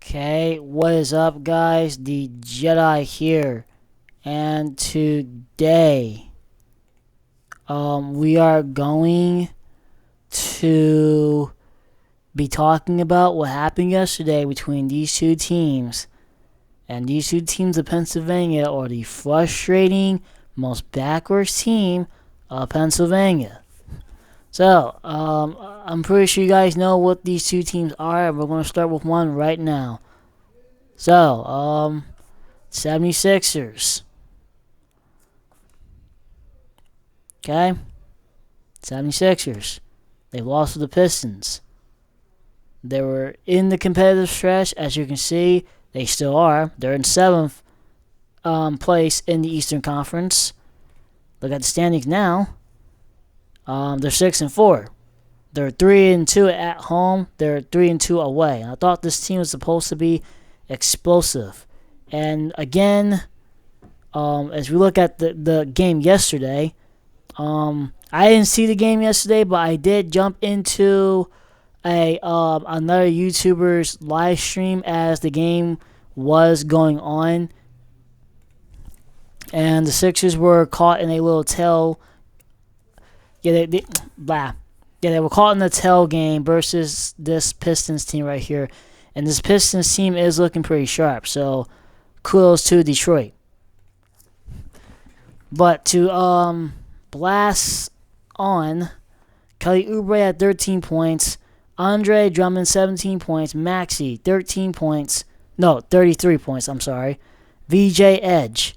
Okay, what is up, guys? The Jedi here, and today, we are going to be talking about what happened yesterday between these two teams, and these two teams of Pennsylvania are the frustrating, most backwards team of Pennsylvania. So, I'm pretty sure you guys know what these two teams are, and we're going to start with one right now. So, 76ers. Okay? 76ers. They lost to the Pistons. They were in the competitive stretch. As you can see, they still are. They're in 7th place in the Eastern Conference. Look at the standings now. They're 6-4. They're 3-2 at home. They're 3-2 away. And I thought this team was supposed to be explosive. And again, as we look at the game yesterday, I didn't see the game yesterday, but I did jump into another YouTuber's live stream as the game was going on, and the Sixers were caught in a little tail. Yeah, they were caught in the tail game versus this Pistons team right here. And this Pistons team is looking pretty sharp. So, kudos to Detroit. But to blast on, Kelly Oubre had 13 points. Andre Drummond, 17 points. Maxey, 13 points. No, 33 points, I'm sorry. VJ Edge,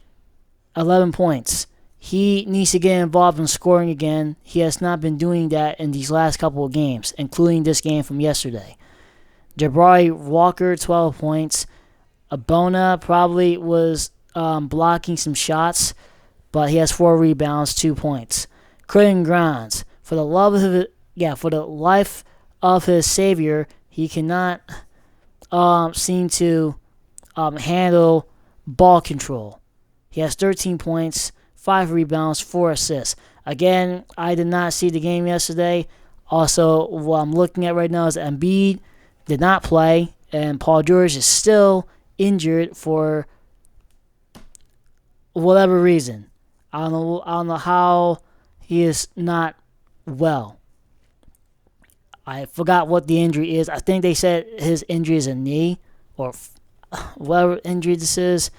11 points. He needs to get involved in scoring again. He has not been doing that in these last couple of games, including this game from yesterday. Jabari Walker, 12 points. Abona probably was blocking some shots, but he has 4 rebounds, 2 points. Quentin Grimes, for the life of his savior, he cannot seem to handle ball control. He has 13 points, 5 rebounds, 4 assists. Again, I did not see the game yesterday. Also, what I'm looking at right now is Embiid did not play, and Paul George is still injured for whatever reason. I don't know how he is not well. I forgot what the injury is. I think they said his injury is a knee or whatever injury this is.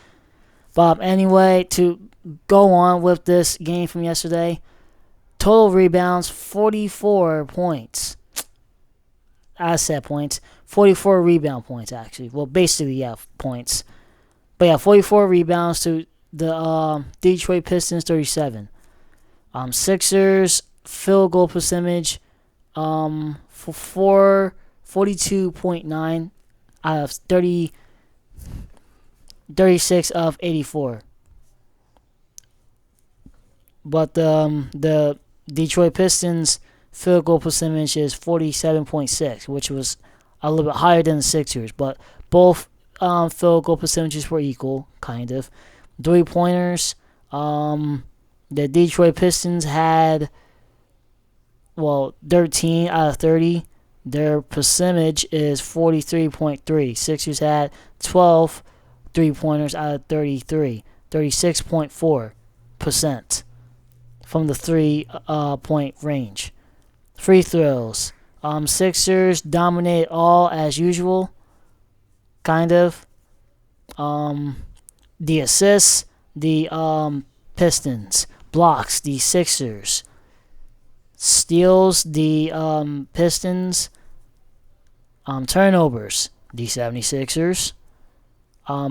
But anyway, to go on with this game from yesterday, total rebounds, 44 points. I said points. 44 rebound points, actually. Well, basically, yeah, points. But yeah, 44 rebounds to the Detroit Pistons, 37. Sixers, field goal percentage, for 42.9 out of 36 of 84. But the Detroit Pistons field goal percentage is 47.6, which was a little bit higher than the Sixers. But both field goal percentages were equal, kind of. 3-pointers, the Detroit Pistons had 13 out of 30. Their percentage is 43.3. Sixers had 12 3-pointers out of 33, 36.4% from the 3-point range. Free throws, Sixers dominate all as usual, kind of. The assists, the Pistons. Blocks, the Sixers. Steals, the Pistons. Turnovers, the 76ers.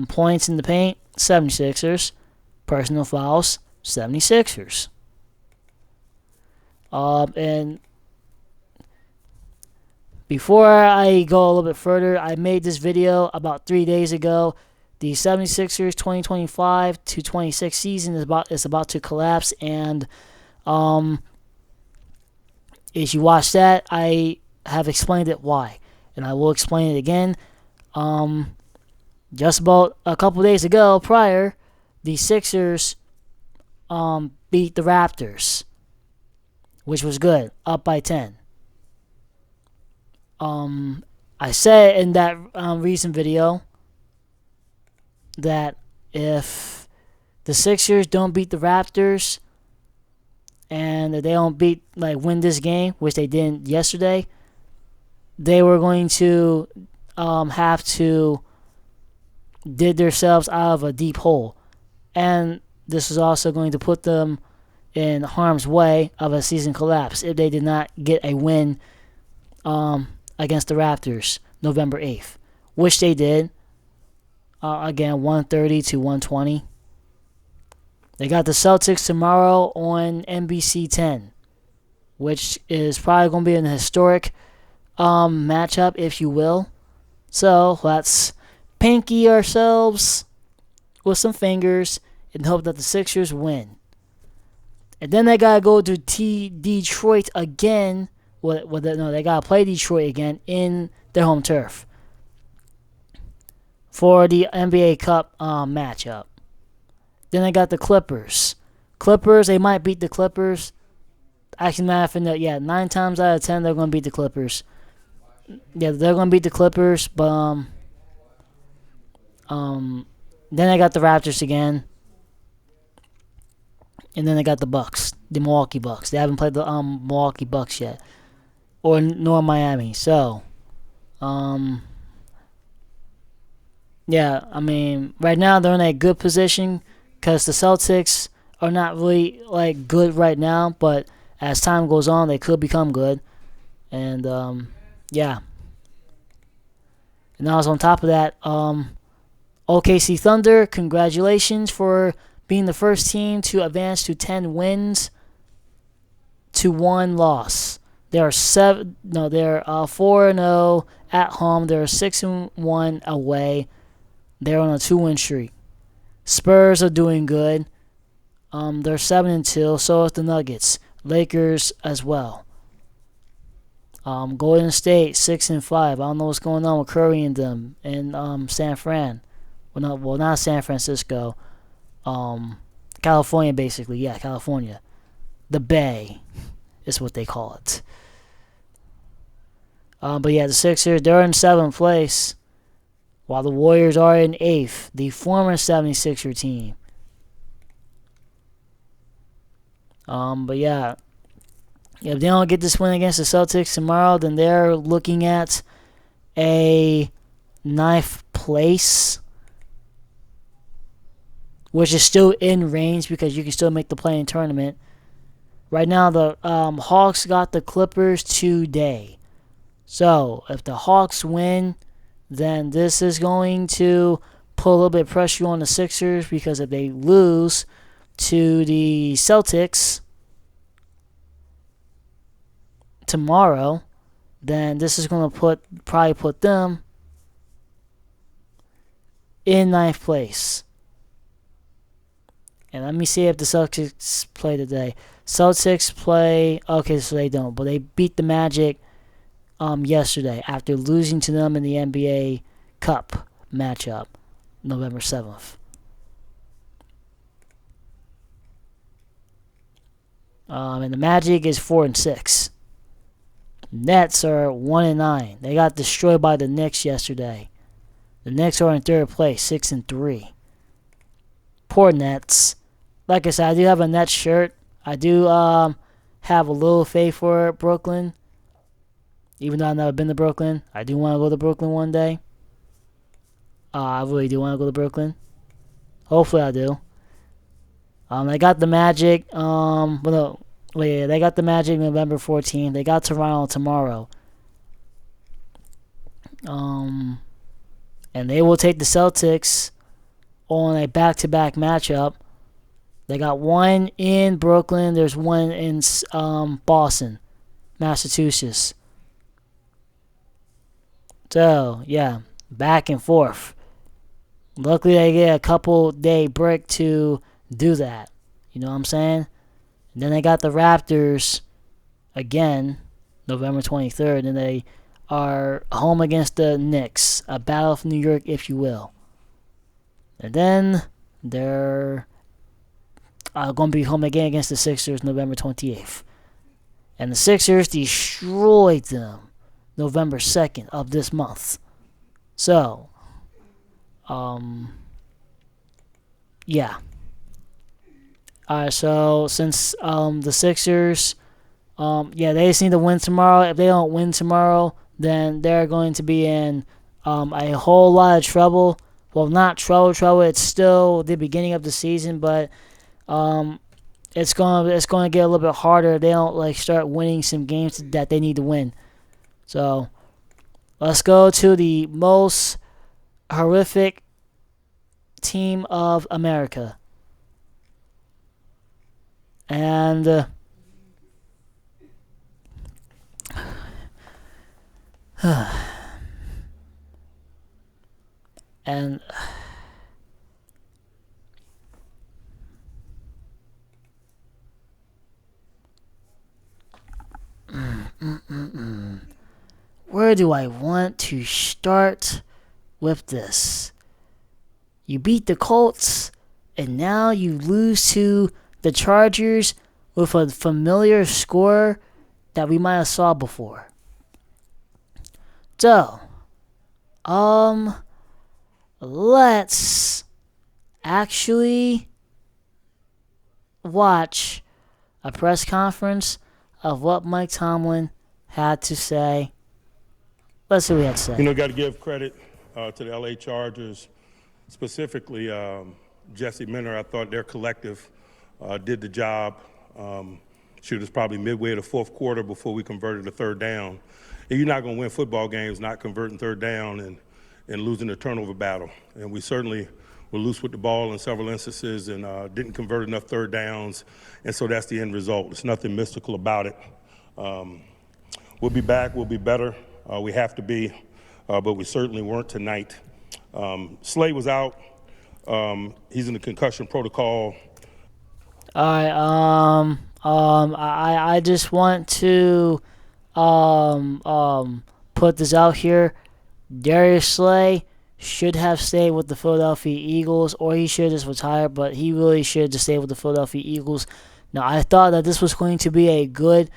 Points in the paint, 76ers. Personal fouls, 76ers. And before I go a little bit further, I made this video about 3 days ago. The 76ers 2025 to 26 season is about to collapse, and if you watch that, I have explained it why, and I will explain it again. Just about a couple days ago, prior, the Sixers beat the Raptors, which was good, up by 10. I said in that recent video that if the Sixers don't beat the Raptors and if they don't win this game, which they didn't yesterday, they were going to have to dig themselves out of a deep hole. And this is also going to put them in harm's way of a season collapse if they did not get a win against the Raptors November 8th, which they did. Again, 130 to 120. They got the Celtics tomorrow on NBC 10, which is probably going to be an historic matchup, if you will. So let's pinky ourselves with some fingers and hope that the Sixers win. And then they got to go to Detroit again. They got to play Detroit again in their home turf for the NBA Cup matchup. Then they got the Clippers. They might beat the Clippers. Actually, 9 times out of 10, they're going to beat the Clippers. Yeah, they're going to beat the Clippers, but then they got the Raptors again. And then they got the Bucks, the Milwaukee Bucks. They haven't played the Milwaukee Bucks yet, nor Miami. So, yeah, I mean, right now they're in a good position because the Celtics are not really good right now, but as time goes on, they could become good. And yeah. And also on top of that, OKC Thunder, congratulations for being the first team to advance to 10 wins to 1 loss. They're 4-0 at home. They're 6-1 away. They're on a 2-win streak. Spurs are doing good. They're 7-2. So is the Nuggets. Lakers as well. Golden State 6-5. I don't know what's going on with Curry and them in San Fran. Well, not San Francisco. California, basically. Yeah, California. The Bay is what they call it. But yeah, the Sixers, they're in 7th place, while the Warriors are in 8th, the former 76er team. But yeah, if they don't get this win against the Celtics tomorrow, then they're looking at a 9th place, which is still in range because you can still make the play-in tournament. Right now, the Hawks got the Clippers today. So, if the Hawks win, then this is going to put a little bit of pressure on the Sixers because if they lose to the Celtics tomorrow, then this is going to probably put them in 9th place. And let me see if the Celtics play today. Celtics play, okay, so they don't, but they beat the Magic yesterday after losing to them in the NBA Cup matchup, November 7th. And the Magic is 4-6. Nets are 1-9. They got destroyed by the Knicks yesterday. The Knicks are in 3rd place, 6-3. Poor Nets. Like I said, I do have a Nets shirt. I do have a little faith for Brooklyn. Even though I've never been to Brooklyn, I do want to go to Brooklyn one day. I really do want to go to Brooklyn. Hopefully I do. They got the Magic. They got the Magic November 14th. They got Toronto tomorrow. And they will take the Celtics on a back-to-back matchup. They got one in Brooklyn. There's one in Boston, Massachusetts. So, yeah, back and forth. Luckily, they get a couple-day break to do that. You know what I'm saying? And then they got the Raptors again, November 23rd, and they are home against the Knicks, a battle of New York, if you will. And then they're going to be home again against the Sixers November 28th. And the Sixers destroyed them November 2nd of this month. So, Yeah. All right. So since the Sixers, they just need to win tomorrow. If they don't win tomorrow, then they're going to be in a whole lot of trouble. Well, not trouble. It's still the beginning of the season, but um, it's gonna get a little bit harder if they don't start winning some games that they need to win. So let's go to the most horrific team of America, and and where do I want to start with this? You beat the Colts, and now you lose to the Chargers with a familiar score that we might have saw before. So, let's actually watch a press conference of what Mike Tomlin had to say. Let's see what he had to say. Got to give credit to the LA Chargers, specifically Jesse Minter. I thought their collective did the job. Shoot, it was probably midway of the fourth quarter before we converted a third down. And you're not going to win football games not converting third down and losing the turnover battle. And we certainly were loose with the ball in several instances and didn't convert enough third downs. And so that's the end result. There's nothing mystical about it. We'll be back. We'll be better. We have to be, but we certainly weren't tonight. Slay was out. He's in the concussion protocol. All right. I just want to put this out here. Darius Slay should have stayed with the Philadelphia Eagles, or he should just retire, but he really should just stay with the Philadelphia Eagles. Now, I thought that this was going to be a good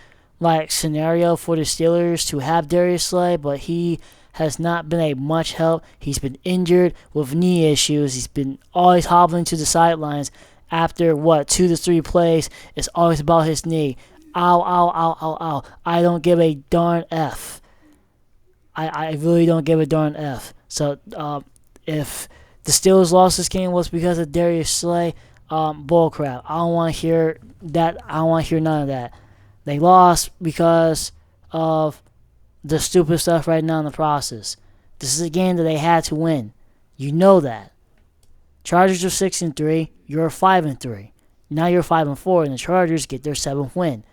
scenario for the Steelers to have Darius Slay, but he has not been a much help. He's been injured with knee issues. He's been always hobbling to the sidelines after 2 to 3 plays. It's always about his knee. Ow, ow, ow, ow, ow. I don't give a darn F. I really don't give a darn F. So if the Steelers lost this game was because of Darius Slay, bullcrap. I don't want to hear that. I don't want to hear none of that. They lost because of the stupid stuff right now in the process. This is a game that they had to win. You know that. Chargers are 6-3. You're 5-3. Now you're 5-4, and the Chargers get their 7th win.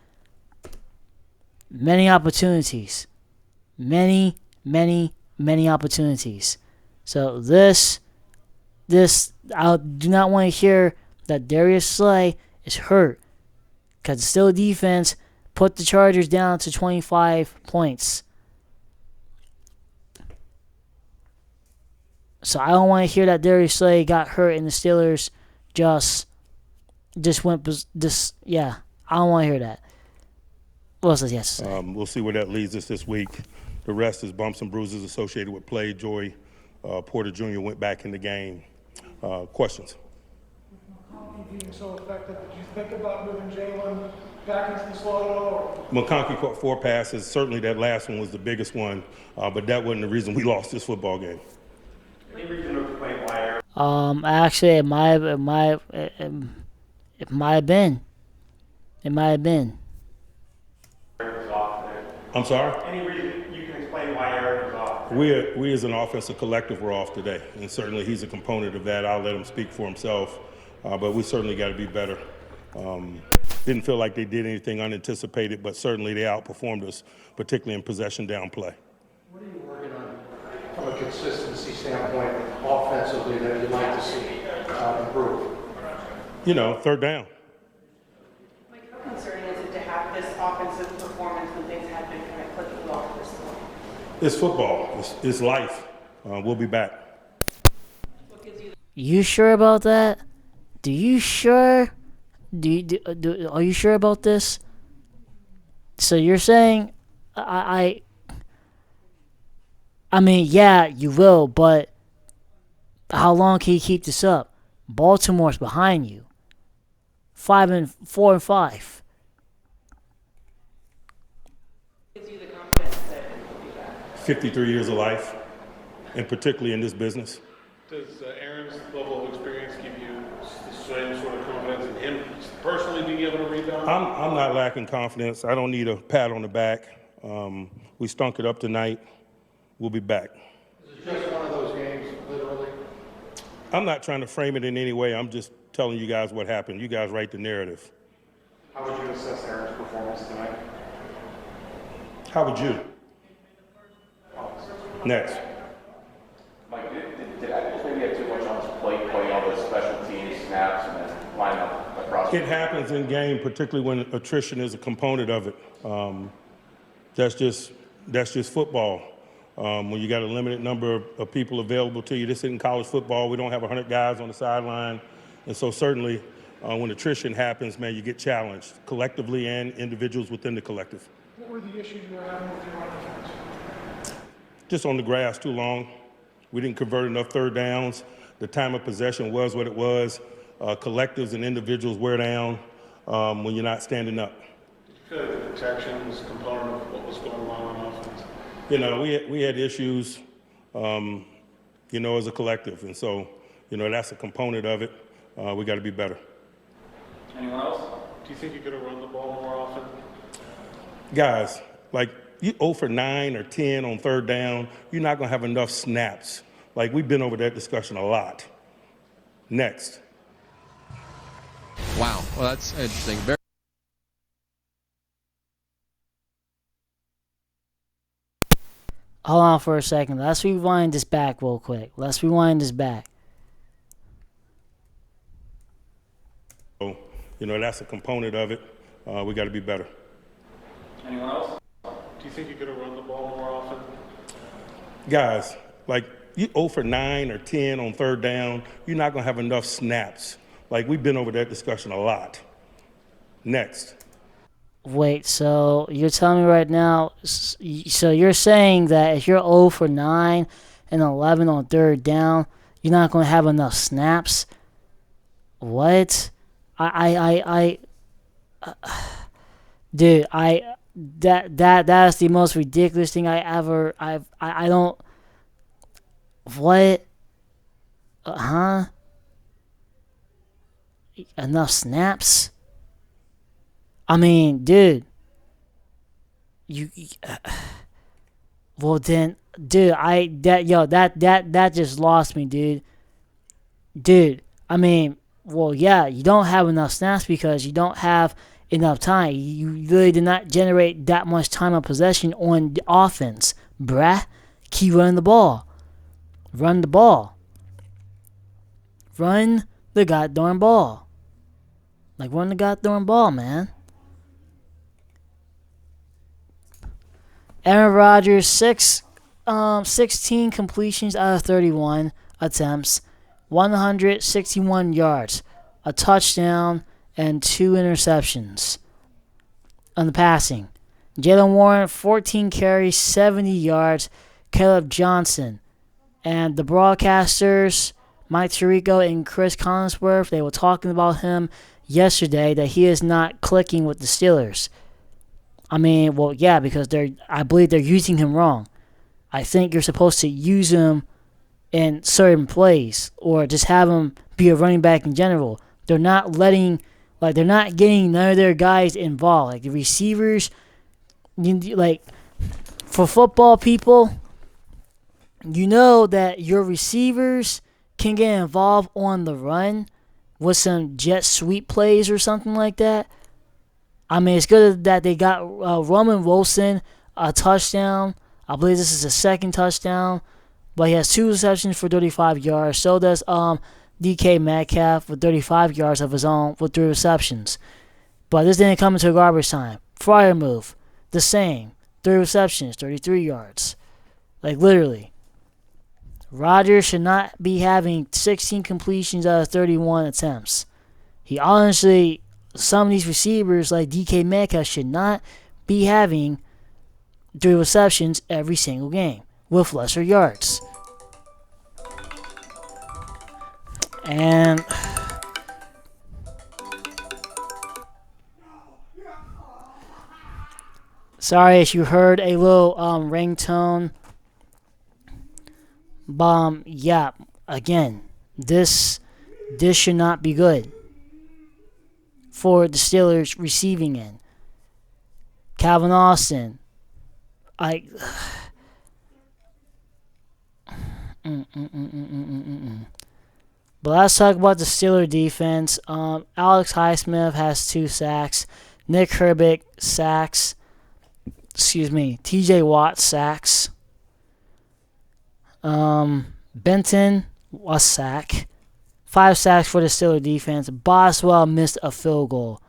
Many opportunities. Many opportunities. So this I do not want to hear that Darius Slay is hurt, because the Steelers defense put the Chargers down to 25 points. So I don't want to hear that Darius Slay got hurt and the Steelers just went this. Yeah, I don't want to hear that. What else does he have to say? We'll see where that leads us this week. The rest is bumps and bruises associated with play. Joey Porter Jr. went back in the game. Questions? Being so effective, did you think about moving Jalen back into the slot at all? McConkey caught 4 passes. Certainly that last one was the biggest one, but that wasn't the reason we lost this football game. Any reason to explain why? Actually, it might have been. It might have been. I'm sorry? Any reason you can explain why Eric was off? We as an offensive collective were off today, and certainly he's a component of that. I'll let him speak for himself, but we certainly got to be better. Didn't feel like they did anything unanticipated, but certainly they outperformed us, particularly in possession down play. What are you working on from a consistency standpoint offensively that you'd like to see improve? Third down. Mike, how concerning is it to have this offensive performance when things have been kind of clicking off this point? It's football. It's life. We'll be back. You sure about that? Are you sure about this? So you're saying, I mean, yeah, you will, but how long can you keep this up? Baltimore's behind you. 4 and 5. Gives you the confidence that it will be back. 53 years of life, and particularly in this business. Does Aaron's level of experience give you the same sort of confidence in him personally being able to rebound? I'm not lacking confidence. I don't need a pat on the back. We stunk it up tonight. We'll be back. Is it just one of those games, literally? I'm not trying to frame it in any way. I'm just telling you guys what happened. You guys write the narrative. How would you assess Aaron's performance tonight? How would you? Next. Mike, did Eccles maybe have too much on his plate, playing all those special teams snaps and then lining up across? It happens in game, particularly when attrition is a component of it. That's just football. When you got a limited number of people available to you, this isn't college football. We don't have 100 guys on the sideline, and so certainly when attrition happens, man, you get challenged collectively and individuals within the collective. What were the issues you were having with your offense? Just on the grass too long. We didn't convert enough third downs. The time of possession was what it was. Collectives and individuals wear down when you're not standing up. Did you feel like the protection was a component of what was going on on offense? You know, we had issues, as a collective. And so, that's a component of it. We got to be better. Anyone else? Do you think you could have run the ball more often? Guys, like you 0 for 9 or 10 on third down, you're not going to have enough snaps. Like we've been over that discussion a lot. Next. Wow. Well, that's interesting. Hold on for a second. Let's rewind this back real quick. So, that's a component of it. We got to be better. Anyone else? Do you think you could have run the ball more often? Guys, like you 0 for 9 or 10 on third down, you're not going to have enough snaps. Like we've been over that discussion a lot. Next. Wait, so you're telling me right now, so you're saying that if you're 0 for 9 and 11 on third down, you're not going to have enough snaps? What? Dude, that's the most ridiculous thing I don't, what? Enough snaps? I mean, dude, well then, dude, that just lost me, dude. Dude, I mean, well, yeah, you don't have enough snaps because you don't have enough time. You really did not generate that much time of possession on the offense, bruh. Keep running the ball. Run the ball. Run the goddamn ball. Like, run the goddamn ball, man. Aaron Rodgers, 16 completions out of 31 attempts, 161 yards, a touchdown, and 2 interceptions on the passing. Jalen Warren, 14 carries, 70 yards. Caleb Johnson. And the broadcasters, Mike Tirico and Chris Collinsworth, they were talking about him yesterday that he is not clicking with the Steelers. I mean, well, yeah, because I believe they're using him wrong. I think you're supposed to use him in certain plays or just have him be a running back in general. They're not getting none of their guys involved. Like the receivers, like for football people, you know that your receivers can get involved on the run with some jet sweep plays or something like that. I mean, it's good that they got Roman Wilson a touchdown. I believe this is his second touchdown. But he has 2 receptions for 35 yards. So does DK Metcalf with 35 yards of his own with 3 receptions. But this didn't come into garbage time. Fryer move, the same. 3 receptions, 33 yards. Like, literally. Rodgers should not be having 16 completions out of 31 attempts. He honestly... Some of these receivers, like DK Metcalf, should not be having 3 receptions every single game with lesser yards. And Sorry if you heard a little ringtone. Yeah, again, this should not be good for the Steelers receiving end. Calvin Austin, But let's talk about the Steelers defense. Alex Highsmith has 2 sacks. Nick Herbig sacks. TJ Watt sacks. Benton a sack. 5 sacks for the Steelers defense. Boswell missed a field goal.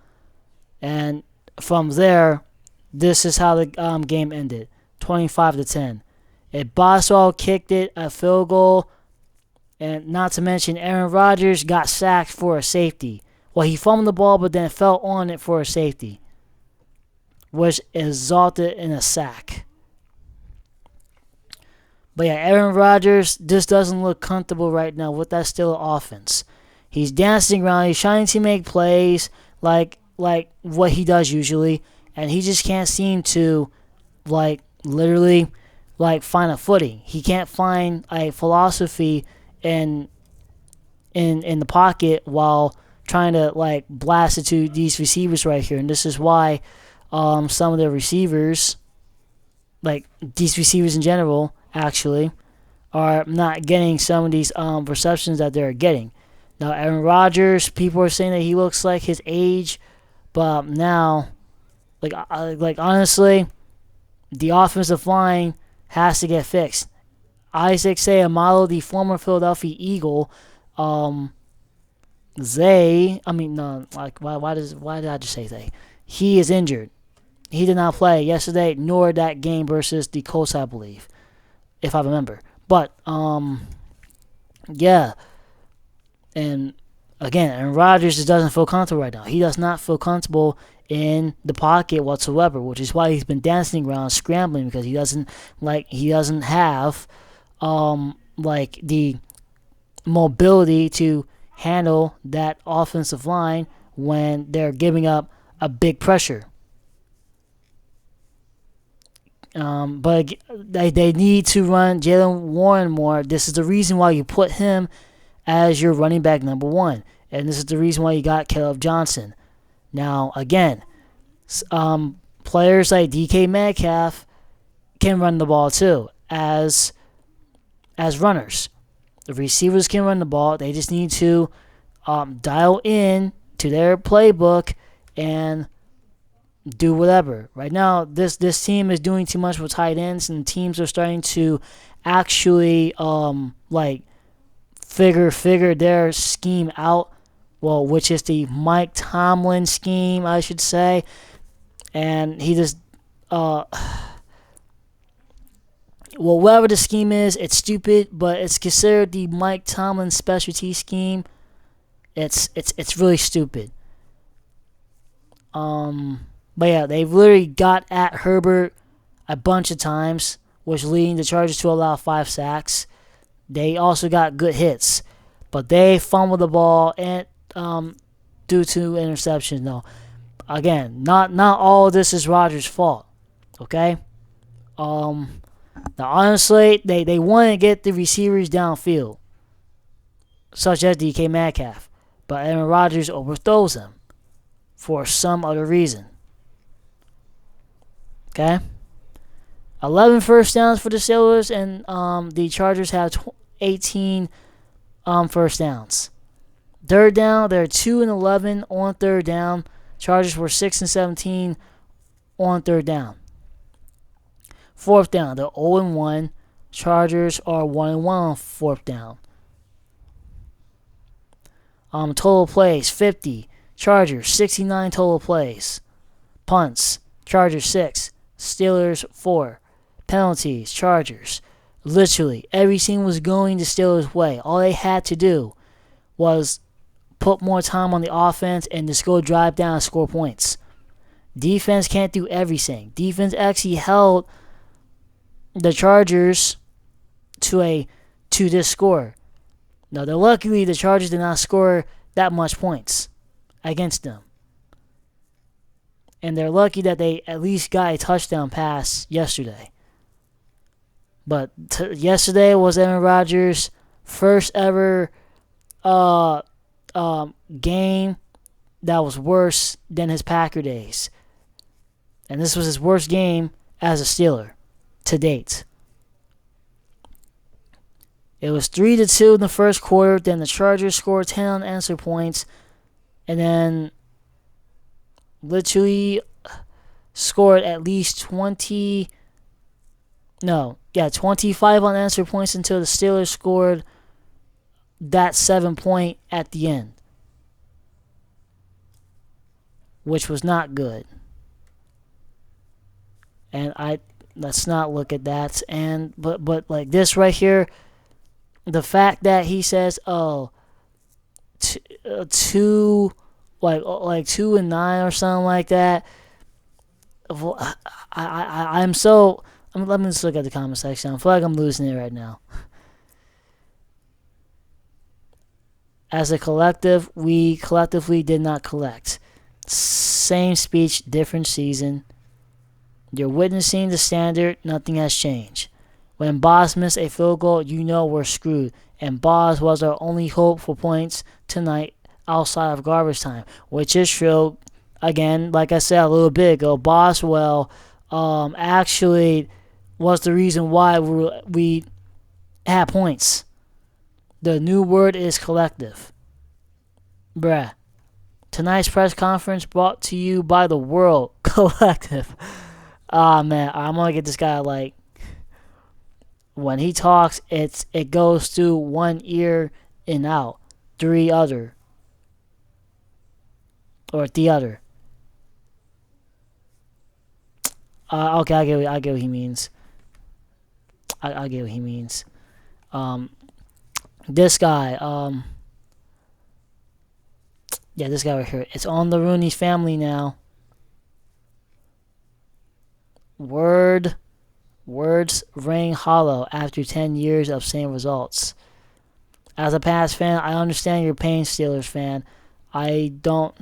And from there, this is how the game ended. 25-10. If Boswell kicked it, a field goal, and not to mention Aaron Rodgers got sacked for a safety. Well, he fumbled the ball, but then fell on it for a safety, which resulted in a sack. But yeah, Aaron Rodgers just doesn't look comfortable right now with that Steelers offense. He's dancing around. He's trying to make plays like what he does usually, and he just can't seem to literally find a footing. He can't find a philosophy in the pocket while trying to blast it to these receivers right here. And this is why some of the receivers, these receivers in general, actually are not getting some of these receptions that they're getting. Now, Aaron Rodgers, people are saying that he looks like his age, but now, honestly, the offensive line has to get fixed. Isaac Seumalo, the former Philadelphia Eagle, why did I just say they? He is injured. He did not play yesterday, nor that game versus the Colts, I believe, if I remember. But, yeah. And, again, Aaron Rodgers just doesn't feel comfortable right now. He does not feel comfortable in the pocket whatsoever, which is why he's been dancing around, scrambling, because he doesn't have the mobility to handle that offensive line when they're giving up a big pressure. But they need to run Jaylen Warren more. This is the reason why you put him as your running back number 1. And this is the reason why you got Caleb Johnson. Now, again, players like DK Metcalf can run the ball too as runners. The receivers can run the ball. They just need to dial in to their playbook and do whatever. Right now, this team is doing too much with tight ends, and teams are starting to actually figure their scheme out. Well, which is the Mike Tomlin scheme, I should say. And he just whatever the scheme is, it's stupid, but it's considered the Mike Tomlin specialty scheme. It's really stupid. But yeah, they've literally got at Herbert a bunch of times, which leading the Chargers to allow 5 sacks. They also got good hits, but they fumbled the ball and due to interceptions. No, again, not all of this is Rodgers' fault. Okay. Now honestly, they want to get the receivers downfield, such as DK Metcalf, but Aaron Rodgers overthrows them for some other reason. Okay. 11 first downs for the Steelers, and the Chargers have 18 first downs. Third down, they're 2-11 on third down. Chargers were 6-17 on third down. Fourth down, they're 0-1. Chargers are 1-1 on fourth down. Total plays, 50. Chargers, 69 total plays. Punts, Chargers 6. Steelers 4. Penalties, Chargers. Literally, everything was going the Steelers' way. All they had to do was put more time on the offense and just go drive down and score points. Defense can't do everything. Defense actually held the Chargers to this score. Now, luckily, the Chargers did not score that much points against them. And they're lucky that they at least got a touchdown pass yesterday. But yesterday was Aaron Rodgers' first ever game that was worse than his Packer days. And this was his worst game as a Steeler to date. It was 3-2 in the first quarter. Then the Chargers scored 10 unanswered points. And then literally scored at least 25 unanswered points until the Steelers scored that 7-point at the end, which was not good. And let's not look at that. And but like this right here, the fact that he says, two, like 2-9 or something like that. I'm so. Let me just look at the comment section. I feel like I'm losing it right now. As a collective, we collectively did not collect. Same speech, different season. You're witnessing the standard. Nothing has changed. When Boz missed a field goal, you know we're screwed. And Boz was our only hope for points tonight outside of garbage time, which is true. Again, like I said a little bit ago, Boswell actually was the reason why we had points. The new word is collective. Bruh. Tonight's press conference brought to you by the World Collective. Man, I'm gonna get this guy like. When he talks, it goes through one ear and out, the other. Okay, I get what he means. I get what he means. This guy, this guy right here. It's on the Rooney family now. Words ring hollow after 10 years of same results. As a Pats fan, I understand your pain, Steelers fan. I don't.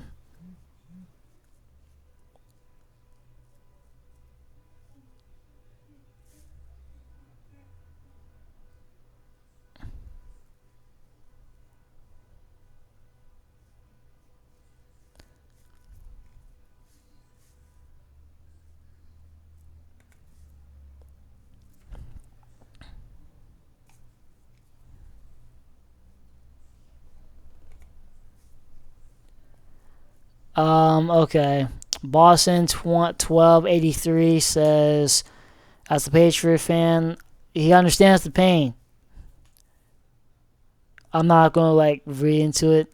Okay. Boston 1283 says, as a Patriot fan, he understands the pain. I'm not going to read into it.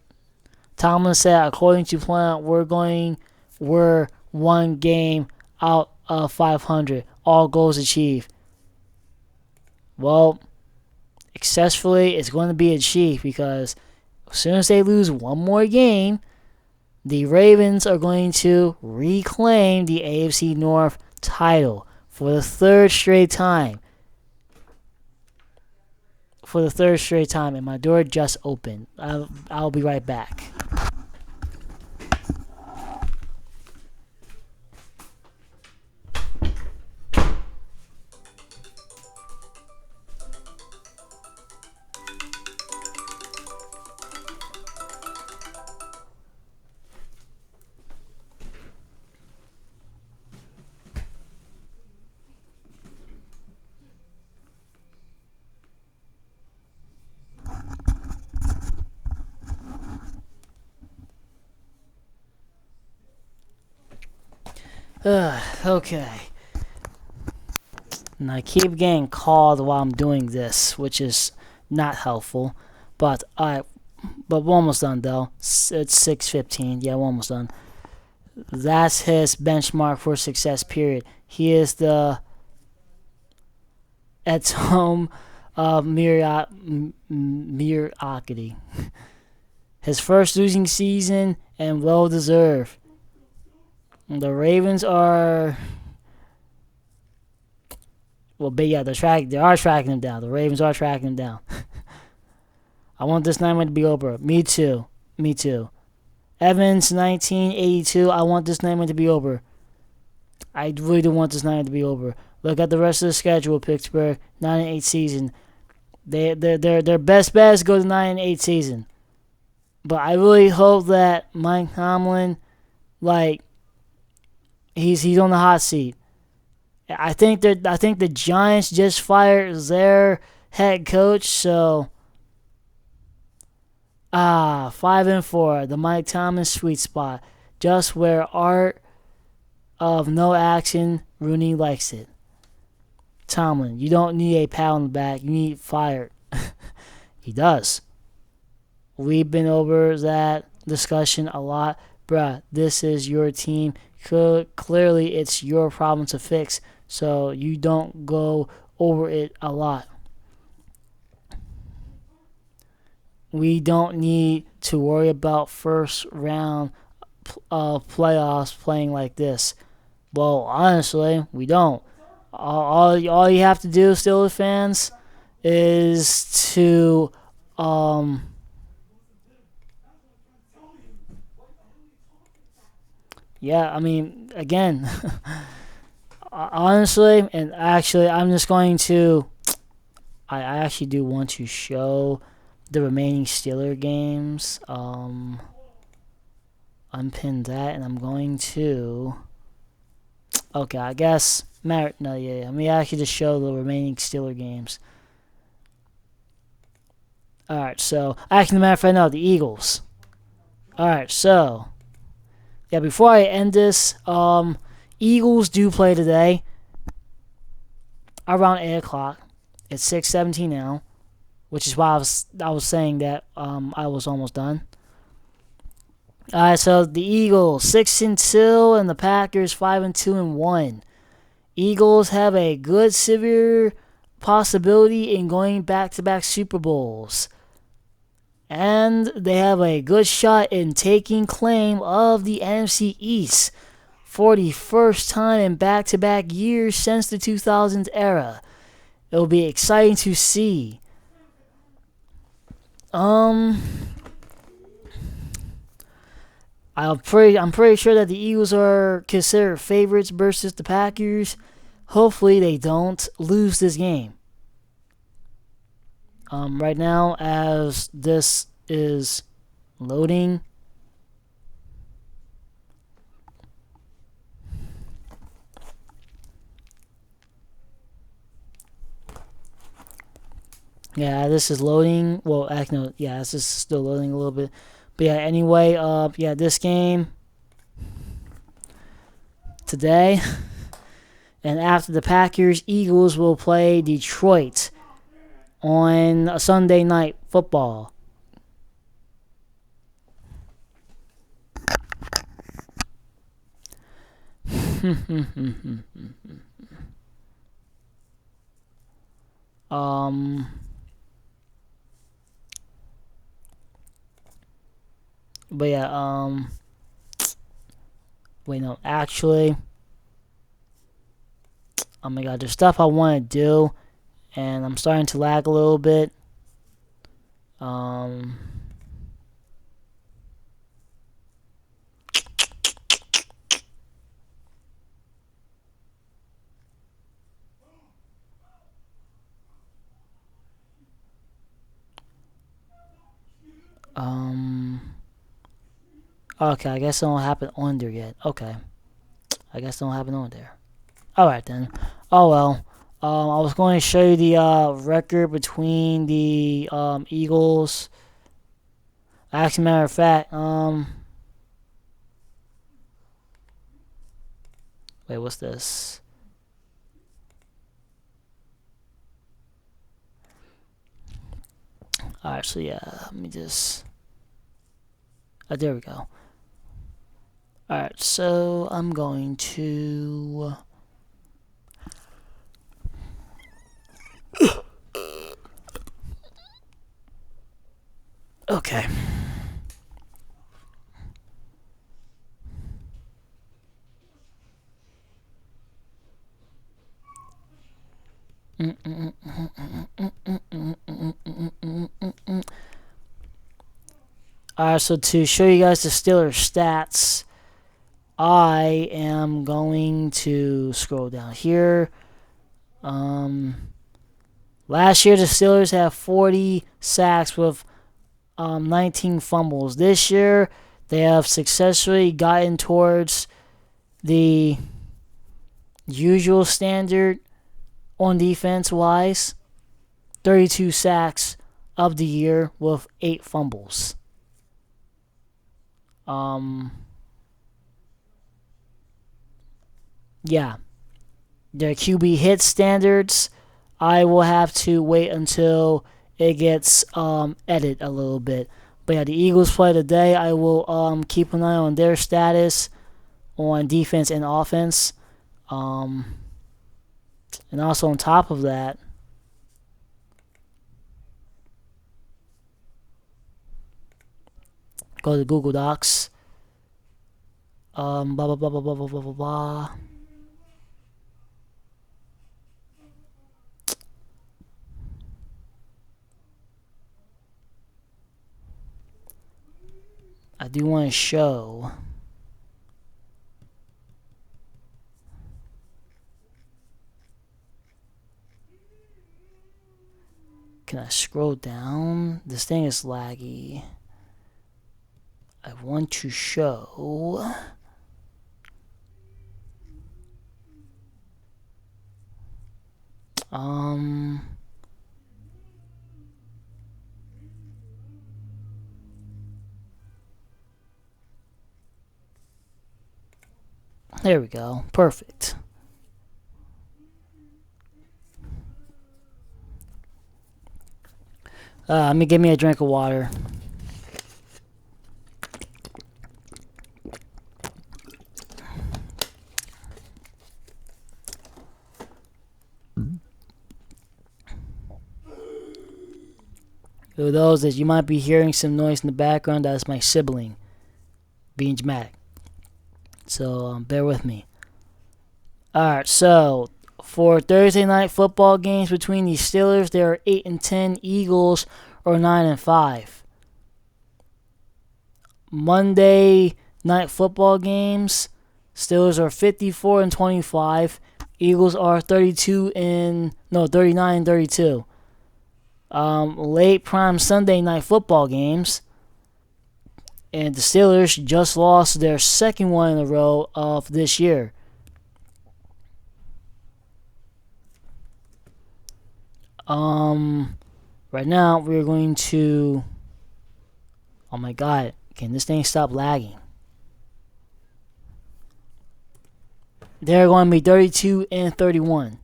Tomlin said, according to plan, we're one game out of 500. All goals achieved. Well, successfully, it's going to be achieved because as soon as they lose one more game, the Ravens are going to reclaim the AFC North title for the third straight time. And my door just opened. I'll be right back. Okay. And I keep getting called while I'm doing this, which is not helpful. But we're almost done though. It's 6:15. Yeah, we're almost done. That's his benchmark for success. Period. He is the at home of mediocrity. His first losing season and well deserved. The Ravens are, they are tracking him down. The Ravens are tracking him down. I want this nightmare to be over. Me too. Evans, 1982. I want this nightmare to be over. I really don't want this night to be over. Look at the rest of the schedule, Pittsburgh. 9-8 season. Their best bet is to go to 9-8 season. But I really hope that Mike Tomlin, like, he's on the hot seat. I think the Giants just fired their head coach, so 5-4, the Mike Tomlin sweet spot, just where art of no action. Rooney likes it. Tomlin, you don't need a pat on the back. You need fired. He does. We've been over that discussion a lot. Bruh, this is your team. Clearly, it's your problem to fix, so you don't go over it a lot. We don't need to worry about first round playoffs playing like this. Well, honestly, we don't. All you have to do, Steelers fans, is to yeah, I mean, again, honestly, and actually, I'm just going to. I actually do want to show the remaining Steeler games. Unpin that, and I'm going to. Okay, I guess. No, yeah. Let me actually just show the remaining Steeler games. Alright, so. Actually, matter of fact, no, the Eagles. Alright, so. Yeah, before I end this, Eagles do play today. Around 8 o'clock. It's 6:17 now. Which is why I was saying that I was almost done. Alright, so the Eagles 6-2 and the Packers 5-2-1. Eagles have a good severe possibility in going back-to-back Super Bowls. And they have a good shot in taking claim of the NFC East for the first time in back-to-back years since the 2000s era. It'll be exciting to see. I'm pretty sure that the Eagles are considered favorites versus the Packers. Hopefully they don't lose this game. Right now, as this is loading, yeah, this is loading. Well, actually, no, yeah, this is still loading a little bit. But yeah, anyway, yeah, this game today, and after the Packers, Eagles will play Detroit on a Sunday night football. But yeah, wait, no, actually, oh my god, there's stuff I want to do, and I'm starting to lag a little bit. Okay, I guess it don't happen on there yet. Okay. I guess it don't happen on there. Alright then. Oh well. I was going to show you the record between the Eagles. Actually, matter of fact, wait, what's this? Alright, so yeah, let me just. There we go. Alright, so I'm going to. Okay. Alright, so to show you guys the Steelers stats, I am going to scroll down here. Last year, the Steelers had 40 sacks with 19 fumbles. This year, they have successfully gotten towards the usual standard on defense-wise. 32 sacks of the year with 8 fumbles. Yeah. Their QB hit standards, I will have to wait until it gets edited a little bit. But yeah, the Eagles play today. I will keep an eye on their status on defense and offense. And also on top of that, go to Google Docs. Blah, blah, blah, blah, blah, blah, blah, blah. I do want to show can I scroll down? This thing is laggy. I want to show there we go. Perfect. Let me give me a drink of water. For those that you might be hearing some noise in the background, that's my sibling being dramatic. So bear with me. Alright, so for Thursday night football games between the Steelers, they are 8-10. Eagles are 9-5. Monday night football games, Steelers are 54-25. Eagles are 39-32. Late prime Sunday night football games, and the Steelers just lost their second one in a row of this year. Right now we're going to. Oh my God! Can this thing stop lagging? They're going to be 32-31.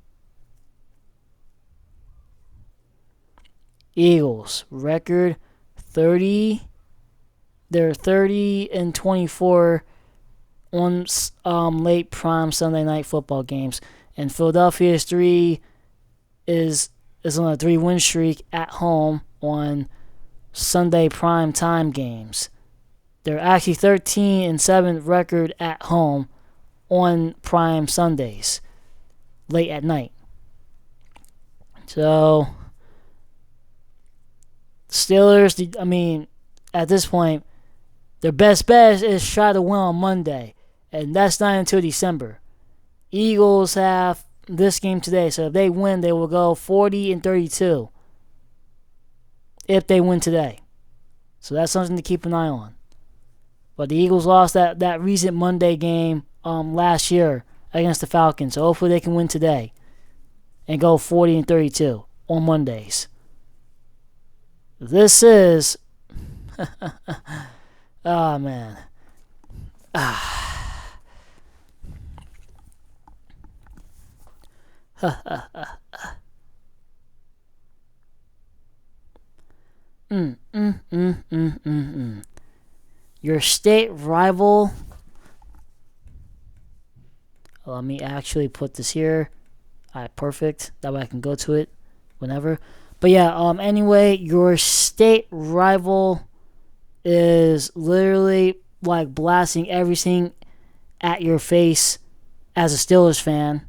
Eagles record 30. They're 30-24 on late prime Sunday night football games, and Philadelphia's is on a 3-win streak at home on Sunday prime time games. They're actually 13-7 record at home on prime Sundays, late at night. So Steelers, I mean, at this point, their best bet is try to win on Monday, and that's not until December. Eagles have this game today, so if they win, they will go 40-32 if they win today. So that's something to keep an eye on. But the Eagles lost that recent Monday game last year against the Falcons, so hopefully they can win today and go 40-32 on Mondays. This is oh man. Your state rival. Let me actually put this here. Alright, perfect. That way I can go to it whenever. But yeah, anyway, your state rival is literally like blasting everything at your face as a Steelers fan,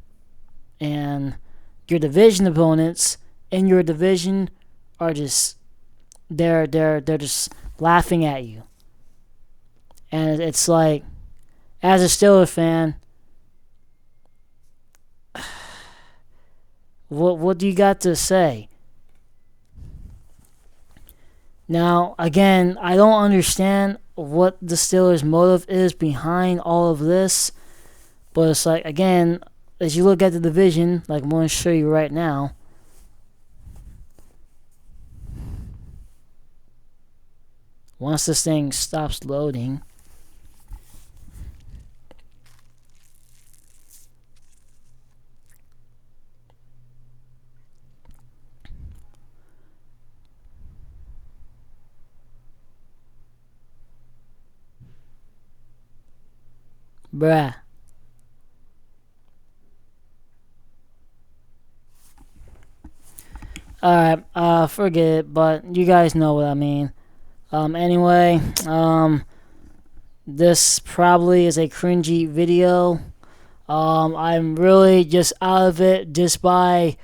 and your division opponents in your division are just they're just laughing at you, and it's like, as a Steelers fan, what do you got to say? Now, again, I don't understand what the Steelers' motive is behind all of this, but it's like, again, as you look at the division, like I'm going to show you right now, once this thing stops loading, bruh. Alright, forget it, but you guys know what I mean. Anyway, this probably is a cringy video. I'm really just out of it just by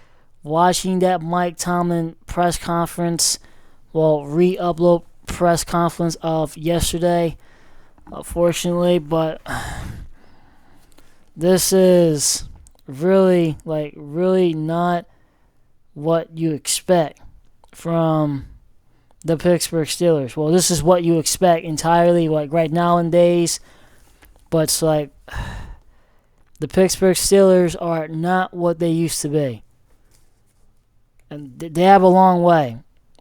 watching that Mike Tomlin press conference, re-upload press conference of yesterday, unfortunately, but this is really not what you expect from the Pittsburgh Steelers. Well, this is what you expect entirely, like right nowadays, but it's like the Pittsburgh Steelers are not what they used to be, and they have a long way.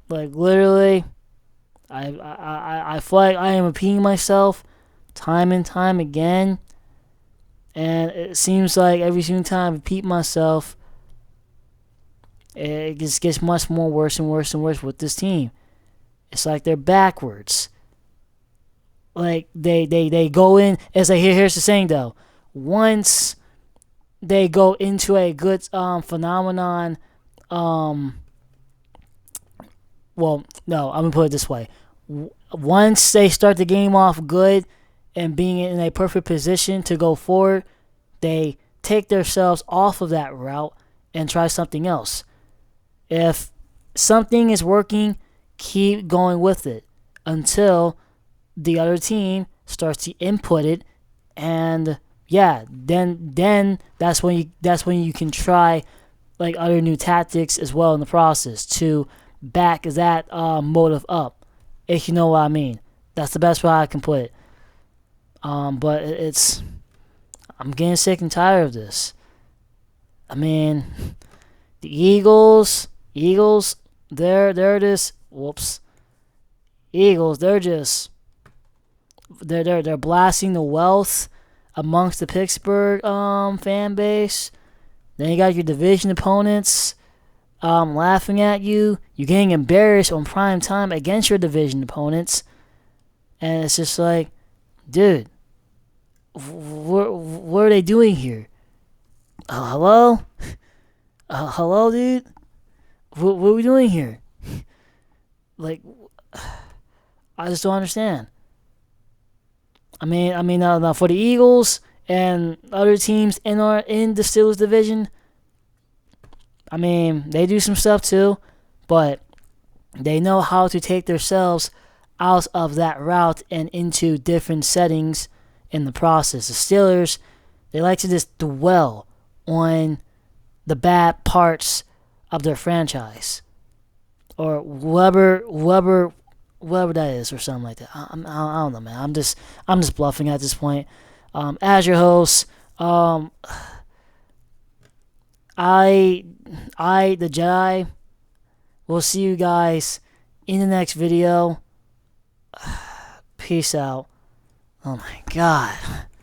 Like literally, I feel like I am repeating myself time and time again, and it seems like every single time I repeat myself, it just gets much more worse and worse and worse with this team. It's like they're backwards. Like they go in. It's like here's the saying though. Once they go into a good phenomenon, well, no, I'm gonna put it this way. Once they start the game off good and being in a perfect position to go forward, they take themselves off of that route and try something else. If something is working, keep going with it until the other team starts to input it, and then that's when you can try like other new tactics as well in the process to back that motive up, if you know what I mean. That's the best way I can put it. But I'm getting sick and tired of this. I mean, the Eagles, they're just Eagles, they're blasting the wealth amongst the Pittsburgh fan base. Then you got your division opponents laughing at you. You're getting embarrassed on prime time against your division opponents, and it's just like, dude, what are they doing here? Hello? Hello, dude? What are we doing here? Like, I just don't understand. I mean, now for the Eagles and other teams in the Steelers division, I mean, they do some stuff too, but they know how to take themselves out of that route and into different settings in the process. The Steelers, they like to just dwell on the bad parts of their franchise, or whoever that is, or something like that. I don't know, man. I'm just bluffing at this point. As your host, I the Jedi, will see you guys in the next video. Peace out. Oh my God.